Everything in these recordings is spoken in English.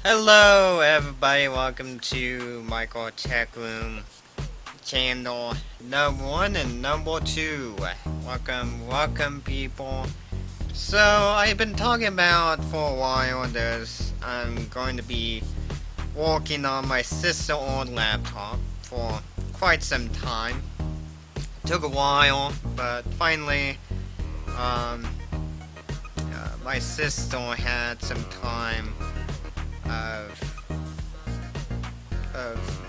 Hello everybody, welcome to Michaeltechroom channel number 1 and number 2. Welcome people. So I've been talking about for a while I'm going to be working on my sister's old laptop for quite some time. Took a while, but finally my sister had some time of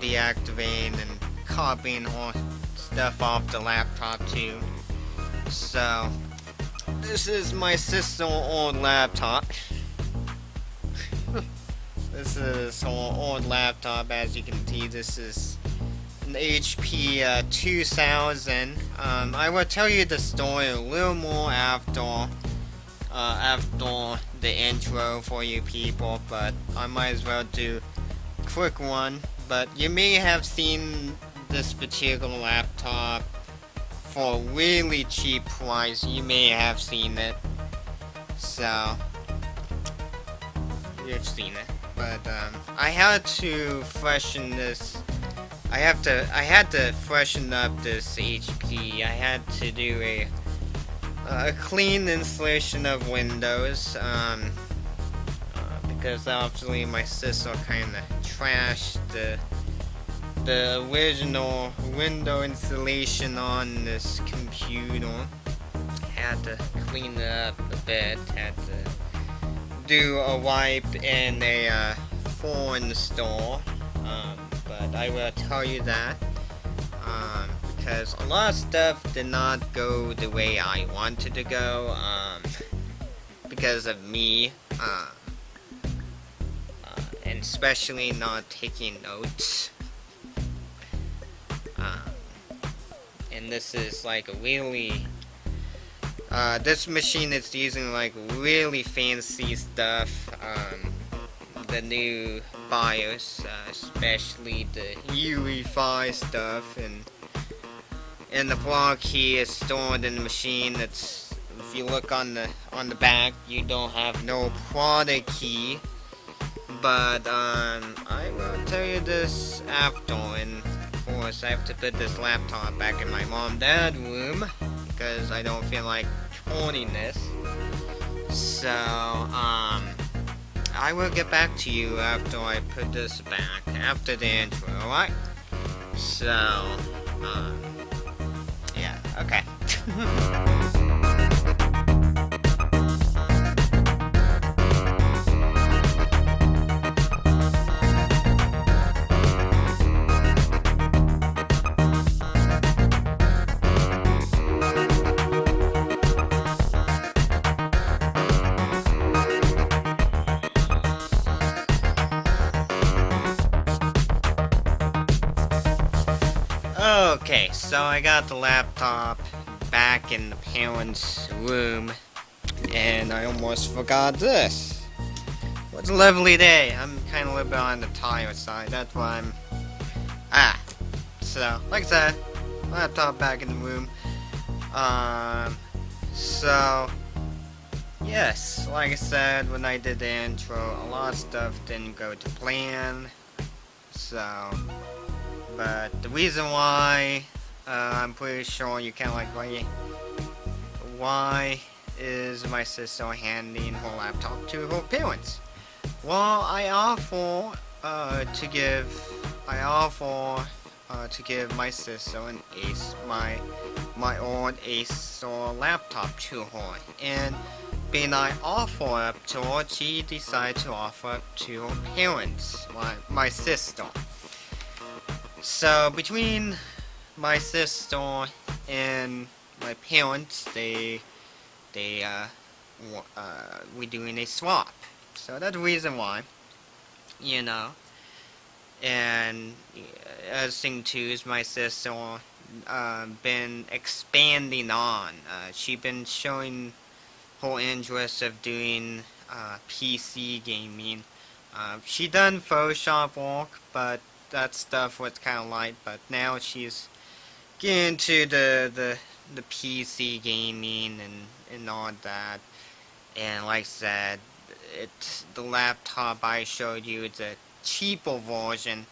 deactivating and copying all stuff off the laptop too. So this is my sister's old laptop. This is her old laptop. As you can see, this is an HP 2000. I will tell you the story a little more after the intro for you people, but I might as well do a quick one. But you may have seen this particular laptop for a really cheap price. You may have seen it, so you've seen it. But I had to freshen this. I had to freshen up this HP. I had to do a clean installation of Windows, because obviously my sister kind of trashed the original window installation on this computer. Had to clean it up a bit. Had to do a wipe and a full install. But I will tell you that. Because a lot of stuff did not go the way I wanted to go, because of me, and especially not taking notes. And this is like a really, this machine is using like really fancy stuff, the new BIOS, especially the UEFI stuff, and the block key is stored in the machine. It's, if you look on the back, you don't have no product key. But I will tell you this after, and of course I have to put this laptop back in my mom-dad room because I don't feel like holding this. So I will get back to you after I put this back, after the intro, alright? So yeah, okay. Okay, so I got the laptop back in the parents' room, and I almost forgot this. What a lovely day. I'm kind of a little bit on the tired side, that's why I'm... So, like I said, laptop back in the room. So... Yes, like I said when I did the intro, a lot of stuff didn't go to plan. So... But the reason why, I'm pretty sure you can't like why is my sister handing her laptop to her parents? Well, I offer to give my sister an my old Acer laptop to her, and being I offer up to her, she decided to offer up to her parents, my sister. So between my sister and my parents, we're doing a swap. So that's the reason why, you know. And other thing too is my sister been expanding on. She been showing her interest of doing PC gaming. She done Photoshop work, but that stuff was kind of light, but now she's getting into the PC gaming and all that. And like I said, the laptop I showed you is a cheaper version.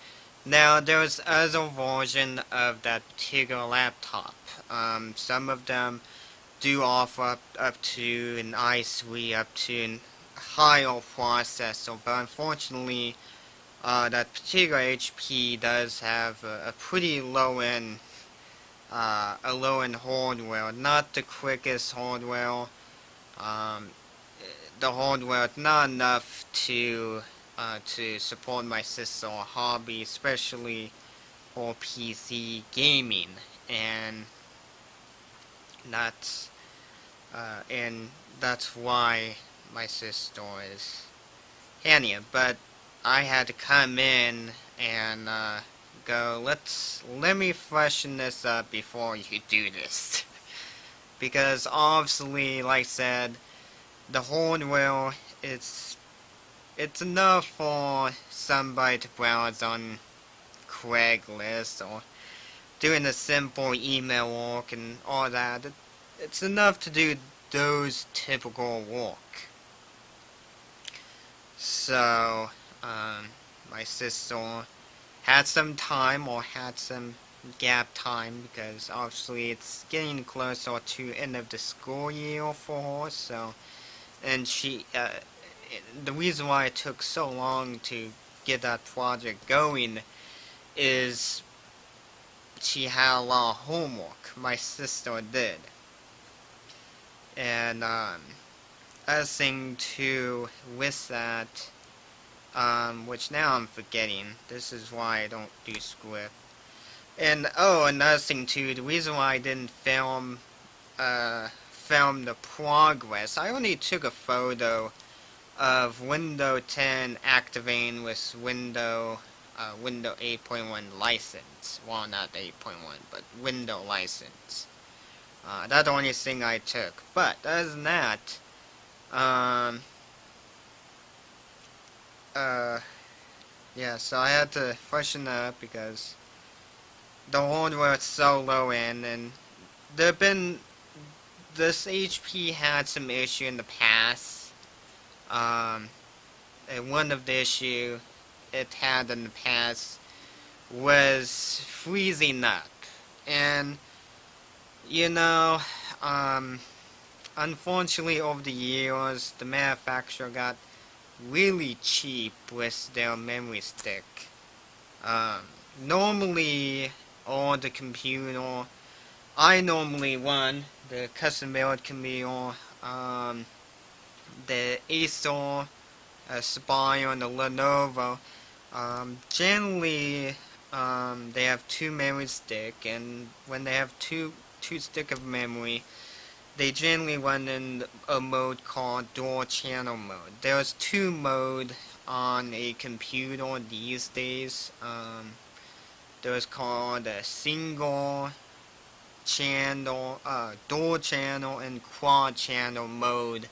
Now there's other version of that particular laptop. Some of them do offer up to an i3, up to an higher processor, but unfortunately, that particular HP does have a pretty low-end, hardware. Not the quickest hardware. Um, the hardware is not enough to support my sister hobby, especially for PC gaming, and that's why my sister is handy. But I had to come in and go, let me freshen this up before you do this. Because obviously, like I said, the hardware, it's enough for somebody to browse on Craigslist or doing a simple email work and all that. It's enough to do those typical work. So, my sister had some time, or had some gap time, because obviously it's getting closer to end of the school year for her. So, and the reason why it took so long to get that project going is she had a lot of homework. My sister did. And other thing too with that, which now I'm forgetting. This is why I don't do script. And another thing too, the reason why I didn't film the progress, I only took a photo of Windows 10 activating with Windows 8.1 license. Well, not 8.1, but Windows license. That's the only thing I took. But other than that, yeah, so I had to freshen up because the hardware is so low end, and this HP had some issue in the past. And one of the issue it had in the past was freezing up. And, unfortunately over the years, the manufacturer got really cheap with their memory stick. Normally, on the computer, I normally run the custom-built computer, the Acer, Spire, and the Lenovo. Generally, they have two memory stick, and when they have two stick of memory, they generally run in a mode called dual channel mode. There's two mode on a computer these days. There's called a single channel, dual channel, and quad channel mode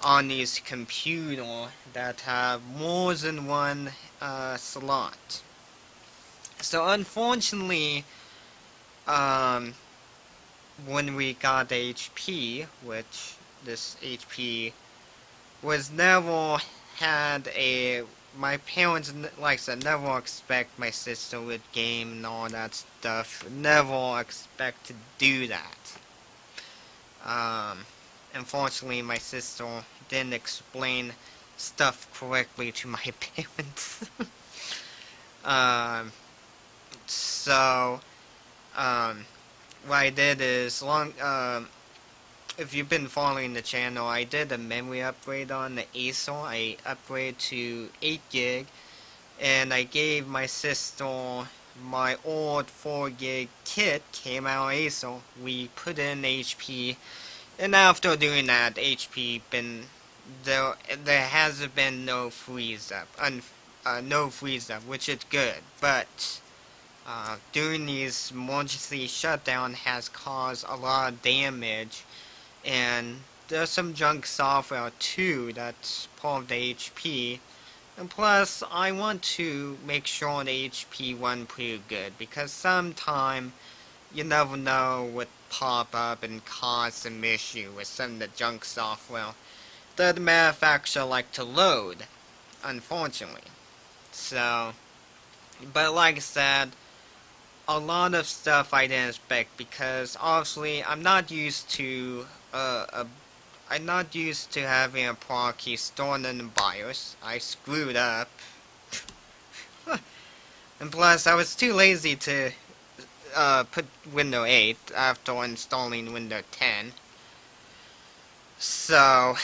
on these computers that have more than one slot. So unfortunately, when we got HP, which this HP was never had my parents, like I said, never expect my sister would game and all that stuff. Never expect to do that. Unfortunately, my sister didn't explain stuff correctly to my parents. So, what I did is, if you've been following the channel, I did a memory upgrade on the Acer. I upgraded to 8 gig, and I gave my sister my old 4 gig kit, came out of Acer. We put in HP, and after doing that, HP there hasn't been no freeze up, which is good. But during these emergency shutdown has caused a lot of damage, and there's some junk software too that's part of the HP. And plus, I want to make sure the HP run pretty good, because sometime you never know what pop up and cause some issue with some of the junk software. the manufacturer like to load, unfortunately. So, but like I said, a lot of stuff I didn't expect because obviously I'm not used to having a product key stored in the BIOS. I screwed up. And plus, I was too lazy to put Windows 8 after installing Windows 10. So,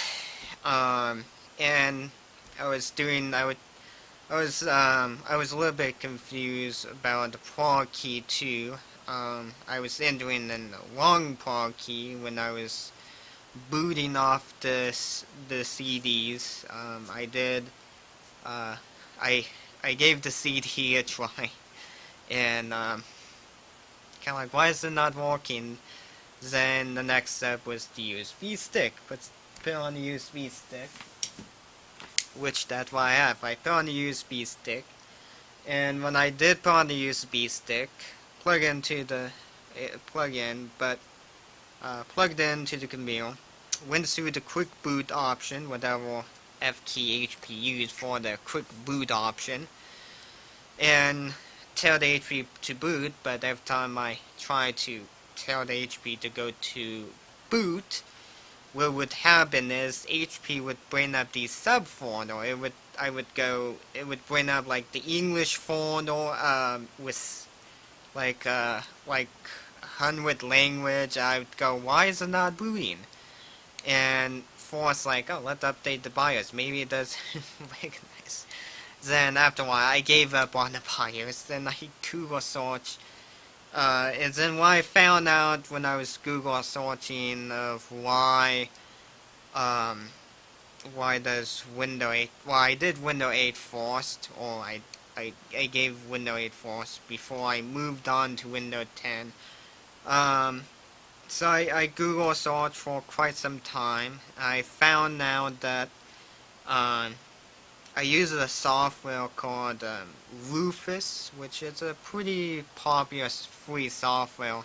and I was doing, I was a little bit confused about the product key too. I was entering in the wrong product key when I was booting off the CDs. I did, I I gave the CD a try, and kind of like, why is it not working? Then the next step was the USB stick. Put on the USB stick, which that's what I have. I put on the USB stick, and when I did put on the USB stick, plug into the plugged into the computer, went through the quick boot option, whatever F key HP used for the quick boot option, and tell the HP to boot, but every time I try to tell the HP to go to boot, what would happen is HP would bring up the subfolder. It would bring up like the English folder with like 100 language. I would go, why is it not booting? And force like, oh, let's update the BIOS. Maybe it does recognize. Then after a while, I gave up on the BIOS. Then I Google search. And then what I found out when I was Google searching of why does Windows 8, well, I did Windows 8 first, or I gave Windows 8 first before I moved on to Windows 10. So I Google searched for quite some time. I found out that I use a software called Rufus, which is a pretty popular free software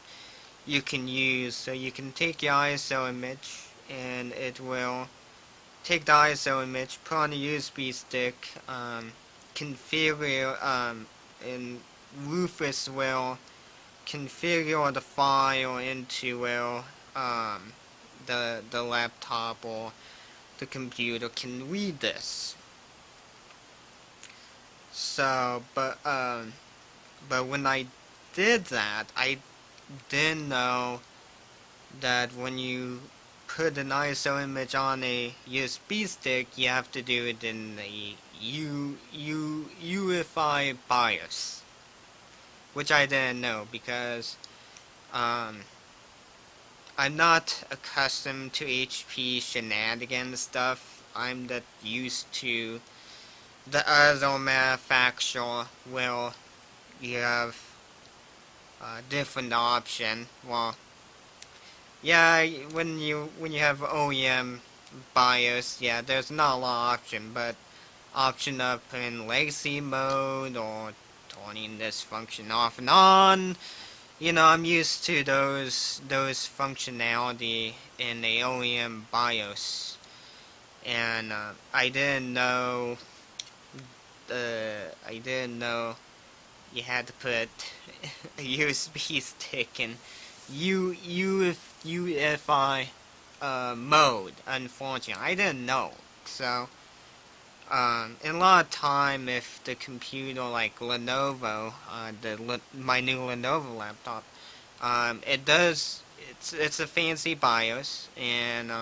you can use. So you can take your ISO image, and it will take the ISO image, put on a USB stick, configure, and Rufus will configure the file into the laptop or the computer can read this. So, but when I did that, I didn't know that when you put an ISO image on a USB stick, you have to do it in the UEFI BIOS, which I didn't know because I'm not accustomed to HP shenanigans stuff. I'm that used to the other manufacturer will you have a different option. Well, yeah, when you have OEM BIOS, yeah, there's not a lot of option, but option up in legacy mode or turning this function off and on. You know, I'm used to those functionality in the OEM BIOS, and I didn't know you had to put a USB stick in UEFI mode. Unfortunately, I didn't know. So, in a lot of time, if the computer like Lenovo, my new Lenovo laptop, it does. It's a fancy BIOS, and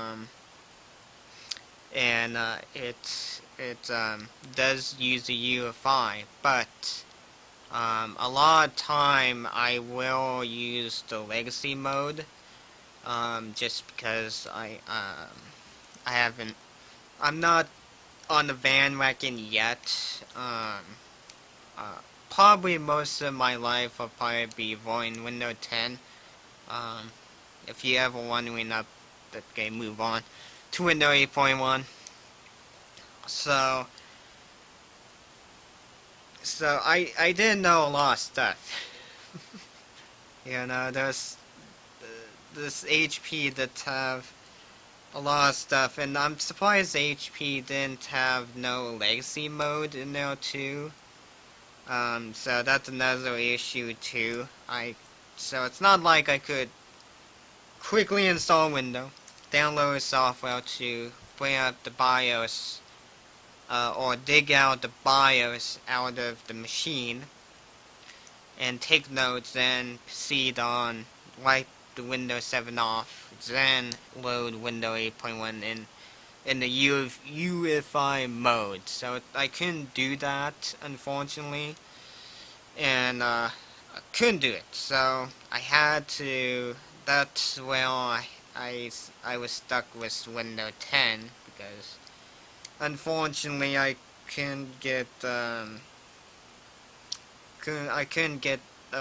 it does use the UEFI, but a lot of time I will use the legacy mode, just because I'm not on the bandwagon yet. Probably most of my life will probably be avoiding Windows 10. If you ever wondering up, okay, move on to Windows 8.1. So I didn't know a lot of stuff. You know, there's this HP that have a lot of stuff, and I'm surprised HP didn't have no legacy mode in there too. So that's another issue too. So it's not like I could quickly install Windows, download software to bring up the BIOS, or dig out the BIOS out of the machine, and take notes, then proceed on, wipe the Windows 7 off, then load Windows 8.1 in the UEFI mode. So I couldn't do that, unfortunately, and I couldn't do it. So I had to. That's where I was stuck with Windows 10 because unfortunately I couldn't get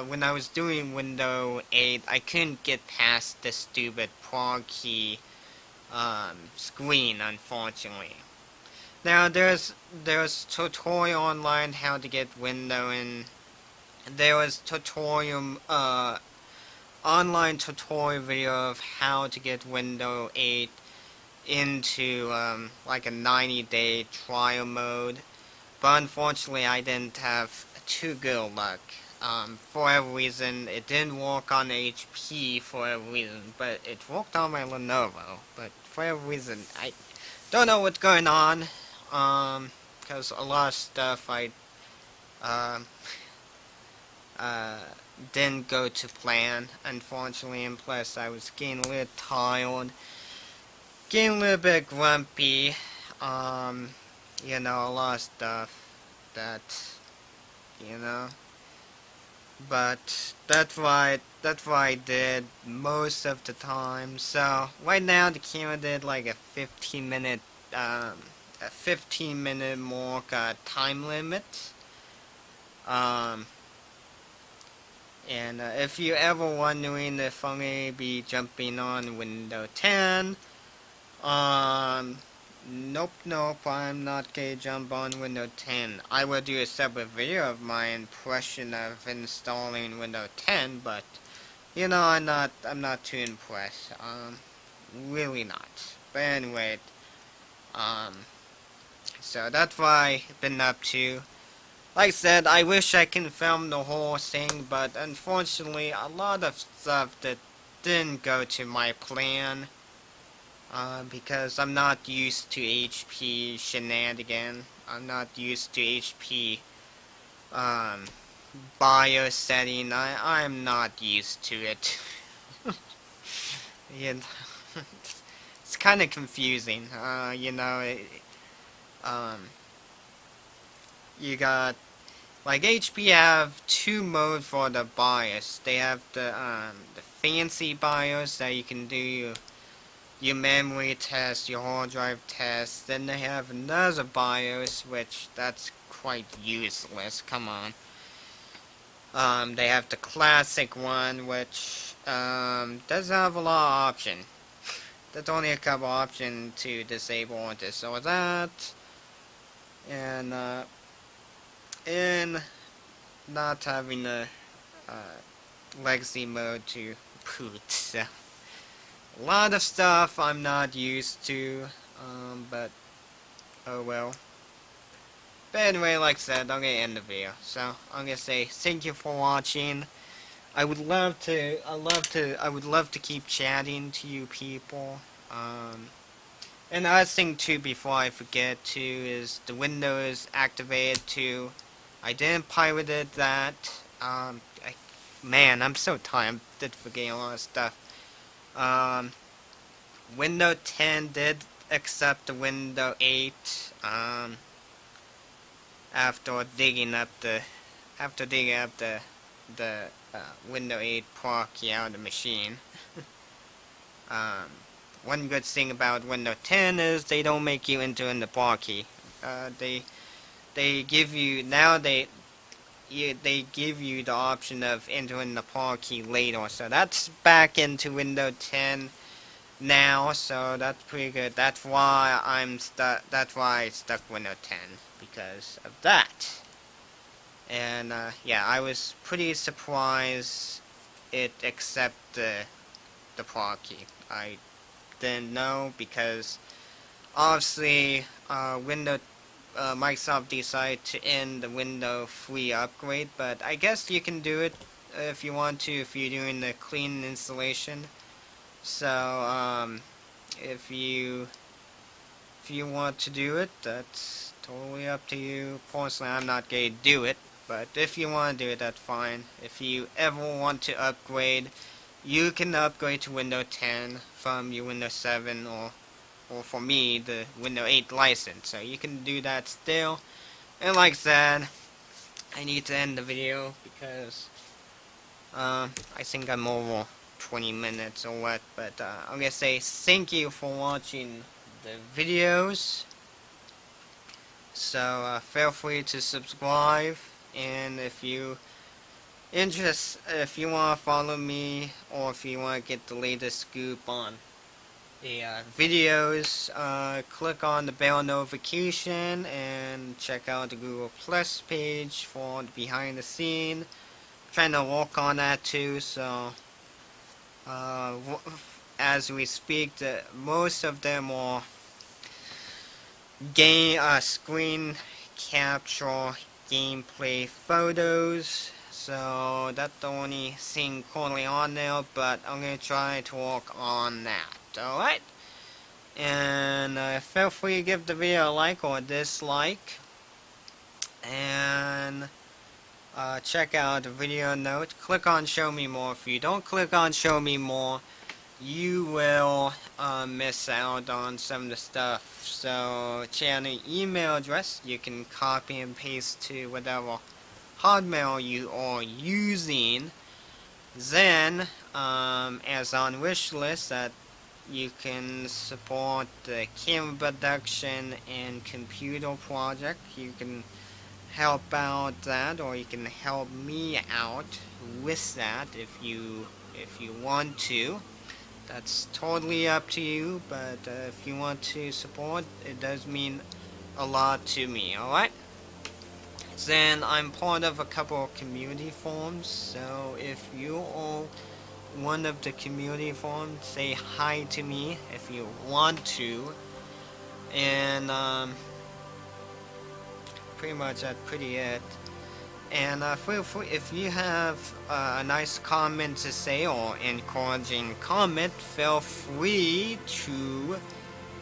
when I was doing Windows 8, I couldn't get past the stupid prog key screen, unfortunately. Now there's tutorial online how to get Windows, and there was tutorial online tutorial video of how to get Windows 8 into like a 90-day trial mode, but unfortunately I didn't have too good luck. For whatever reason, it didn't work on HP for whatever reason, but it worked on my Lenovo. But for whatever reason, I don't know what's going on. Because a lot of stuff I um, didn't go to plan, unfortunately, and plus I was getting a little tired, getting a little bit grumpy. You know, a lot of stuff that, you know. But that's why I did most of the time. So right now the camera did like a 15-minute mark time limit. And if you're ever wondering if I'm gonna be jumping on Windows 10, nope, I'm not gonna jump on Windows 10. I will do a separate video of my impression of installing Windows 10, but you know, I'm not too impressed. Really not. But anyway, so that's what I've been up to. Like I said, I wish I can film the whole thing, but unfortunately, a lot of stuff that didn't go to my plan. Because I'm not used to HP shenanigans. I'm not used to HP BIOS setting. I'm not used to it. You know, it's kind of confusing. You know, you got like HP have two modes for the BIOS. They have the fancy BIOS that you can do your memory test, your hard drive test. Then they have another BIOS, which that's quite useless. Come on. They have the classic one, which doesn't have a lot of options. There's only a couple options to disable or disable that, and not having a legacy mode to boot. So a lot of stuff I'm not used to, but oh well. But anyway, like I said, I'm gonna end the video. So I'm gonna say thank you for watching. I would love to keep chatting to you people. And the other thing too, before I forget too, is the Windows activated too. I didn't pirated that. Man, I'm so tired. I did forget a lot of stuff. Windows 10 did accept the Windows 8. After digging up the Windows 8 proxy out of the machine. One good thing about Windows 10 is they don't make you enter in the proxy. They give you they give you the option of entering the proxy later. So that's back into Windows 10 now. So that's pretty good. That's why I'm stuck. That's why I stuck Windows 10, because of that. And yeah, I was pretty surprised it accepted the proxy. I didn't know, because obviously Microsoft decided to end the Windows free upgrade, but I guess you can do it if you want to, if you're doing the clean installation. So if you want to do it, that's totally up to you. Personally, I'm not going to do it, but if you want to do it, that's fine. If you ever want to upgrade, you can upgrade to Windows 10 from your Windows 7, or for me, the Windows 8 license. So you can do that still. And like I said, I need to end the video because I think I'm over 20 minutes or what. But I'm gonna say thank you for watching the videos. So feel free to subscribe, and if you want to follow me, or if you want to get the latest scoop on the videos, click on the bell notification and check out the Google Plus page for the behind the scene. Trying to work on that too, so as we speak, most of them are screen capture gameplay photos, so that's the only thing currently on there, but I'm going to try to work on that. Alright? And feel free to give the video a like or a dislike. And check out the video note. Click on show me more. If you don't click on show me more, you will miss out on some of the stuff. So channel email address, you can copy and paste to whatever Hotmail you are using. Then as on wish list, that you can support the camera production and computer project. You can help out that, or you can help me out with that if you want to. That's totally up to you, but if you want to support, it does mean a lot to me. Alright? Then I'm part of a couple of community forums, so if you are one of the community forums, say hi to me if you want to. And pretty much that's pretty it. And feel free, if you have a nice comment to say or encouraging comment, feel free to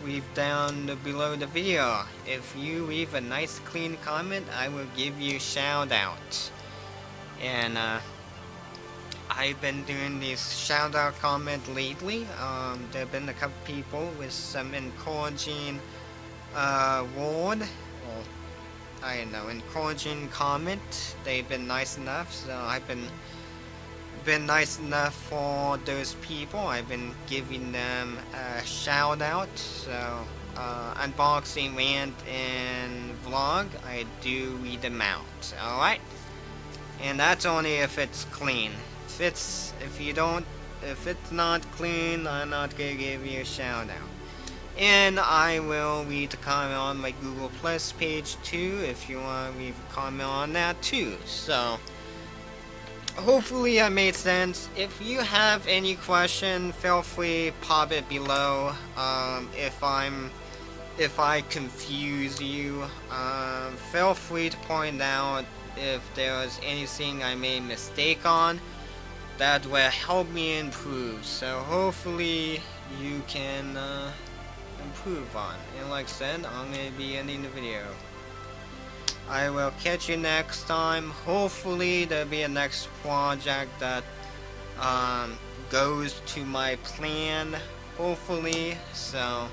leave down below the video. If you leave a nice clean comment, I will give you a shout out. And I've been doing these shout out comments lately. There have been a couple people with some encouraging word, or I don't know, encouraging comment. They've been nice enough, so I've been nice enough for those people. I've been giving them a shout out. So unboxing, rant, and vlog, I do read them out. Alright? And that's only if it's clean. If it's not clean, I'm not gonna give you a shout out. And I will read the comment on my Google Plus page too, if you want to leave a comment on that too. So hopefully I made sense. If you have any question, feel free pop it below. If I confuse you, feel free to point out if there's anything I made mistake on. That will help me improve. So hopefully you can improve on. And like I said, I'm going to be ending the video. I will catch you next time. Hopefully there'll be a next project that goes to my plan. Hopefully. So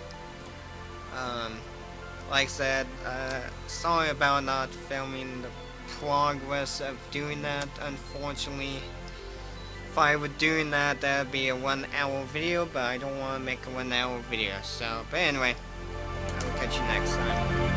like I said, sorry about not filming the progress of doing that. Unfortunately, if I were doing that, that'd be a 1 hour video, but I don't want to make a 1 hour video. So, but anyway, I will catch you next time.